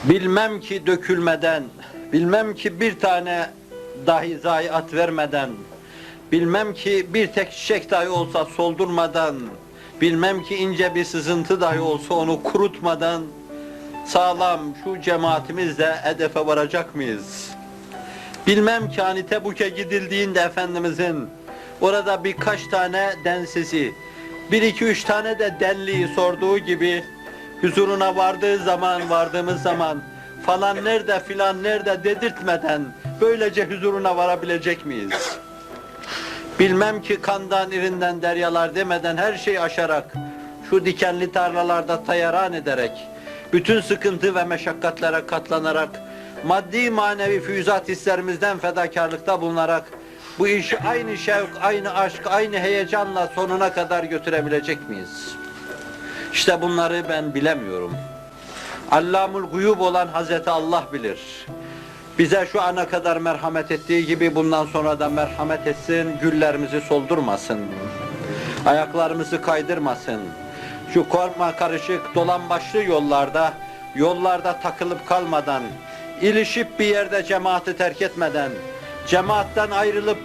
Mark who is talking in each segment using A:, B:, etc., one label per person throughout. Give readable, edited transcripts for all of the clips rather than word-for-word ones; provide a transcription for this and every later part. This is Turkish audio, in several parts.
A: Bilmem ki dökülmeden, bilmem ki bir tane dahi zayiat vermeden, bilmem ki bir tek çiçek dahi olsa soldurmadan, bilmem ki ince bir sızıntı dahi olsa onu kurutmadan, sağlam şu cemaatimizle hedefe varacak mıyız? Bilmem ki hani Tebuk'e gidildiğinde Efendimizin orada birkaç tane densizi, bir iki üç tane de denliği sorduğu gibi huzuruna vardığımız zaman falan nerede filan nerede dedirtmeden böylece huzuruna varabilecek miyiz? Bilmem ki kandan irinden deryalar demeden her şeyi aşarak şu dikenli tarlalarda tayaran ederek bütün sıkıntı ve meşakkatlere katlanarak maddi manevi füyüzat hislerimizden fedakarlıkta bulunarak bu işi aynı şevk, aynı aşk, aynı heyecanla sonuna kadar götürebilecek miyiz? İşte bunları ben bilemiyorum. Allamul guyub olan Hazreti Allah bilir. Bize şu ana kadar merhamet ettiği gibi bundan sonra da merhamet etsin, güllerimizi soldurmasın, ayaklarımızı kaydırmasın. Şu korkma karışık dolambaçlı yollarda takılıp kalmadan, ilişip bir yerde cemaati terk etmeden, cemaatten ayrılıp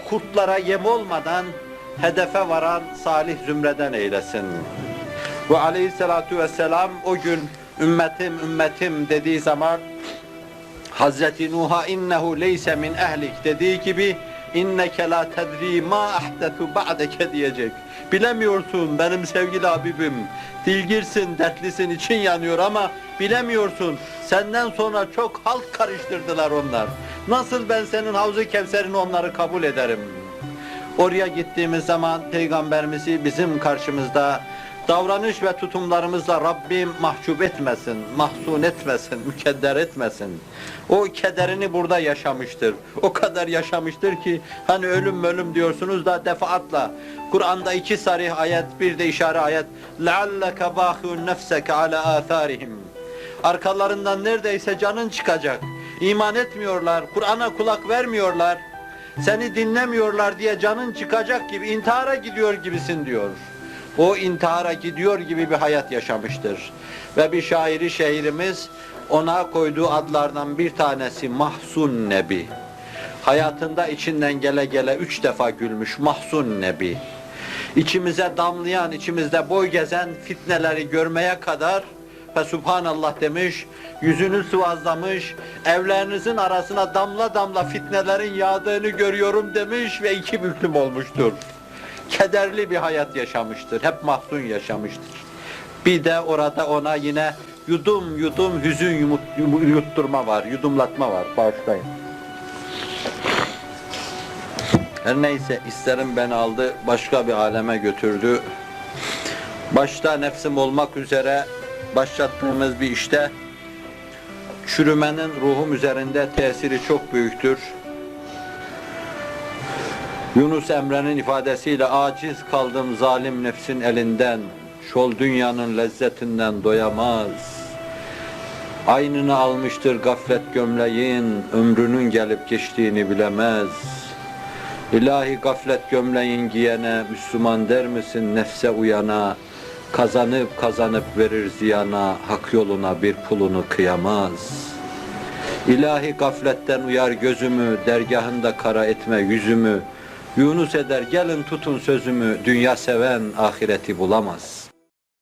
A: kurtlara yem olmadan hedefe varan salih zümreden eylesin. Ve aleyhissalatu vesselam o gün ümmetim ümmetim dediği zaman Hazreti Nuh'a innehu leyse min ehlik dediği gibi inneke la tedri ma ahdetu ba'deke diyecek. Bilemiyorsun benim sevgili Habibim. Dilgirsin, dertlisin, için yanıyor ama bilemiyorsun. Senden sonra çok halt karıştırdılar onlar. Nasıl ben senin Havz-ı Kevser'ini onları kabul ederim? Oraya gittiğimiz zaman Peygamberimizi bizim karşımızda davranış ve tutumlarımızla Rabbim mahcup etmesin, mahzun etmesin, mükedder etmesin. O kederini burada yaşamıştır. O kadar yaşamıştır ki hani ölüm diyorsunuz da defaatla. Kur'an'da 2 sarih ayet, bir de işare ayet. لَعَلَّكَ بَاخِعُ نَفْسَكَ عَلَى آثَارِهِمْ. Arkalarından neredeyse canın çıkacak. İman etmiyorlar, Kur'an'a kulak vermiyorlar. Seni dinlemiyorlar diye canın çıkacak gibi intihara gidiyor gibisin diyor. O intihara gidiyor gibi bir hayat yaşamıştır. Ve bir şairimiz ona koyduğu adlardan bir tanesi Mahzun Nebi. Hayatında içinden gele 3 defa gülmüş Mahzun Nebi. İçimize damlayan, içimizde boy gezen fitneleri görmeye kadar ve Subhanallah demiş, yüzünü sıvazlamış, evlerinizin arasına damla damla fitnelerin yağdığını görüyorum demiş ve 2 büklüm olmuştur. Kederli bir hayat yaşamıştır, hep mahzun yaşamıştır. Bir de orada ona yine yudum hüzün yutturma var, yudumlatma var, bağışlayın. Her neyse, isterim beni aldı, başka bir aleme götürdü. Başta nefsim olmak üzere başlattığımız bir işte çürümenin ruhum üzerinde tesiri çok büyüktür. Yunus Emre'nin ifadesiyle aciz kaldım zalim nefsin elinden, şol dünyanın lezzetinden doyamaz. Aynını almıştır gaflet gömleğin, ömrünün gelip geçtiğini bilemez. İlahi gaflet gömleğin giyene, Müslüman der misin nefse uyana, kazanıp verir ziyana, hak yoluna bir pulunu kıyamaz. İlahi gafletten uyar gözümü, dergahında kara etme yüzümü, Yunus eder gelin tutun sözümü, dünya seven ahireti bulamaz.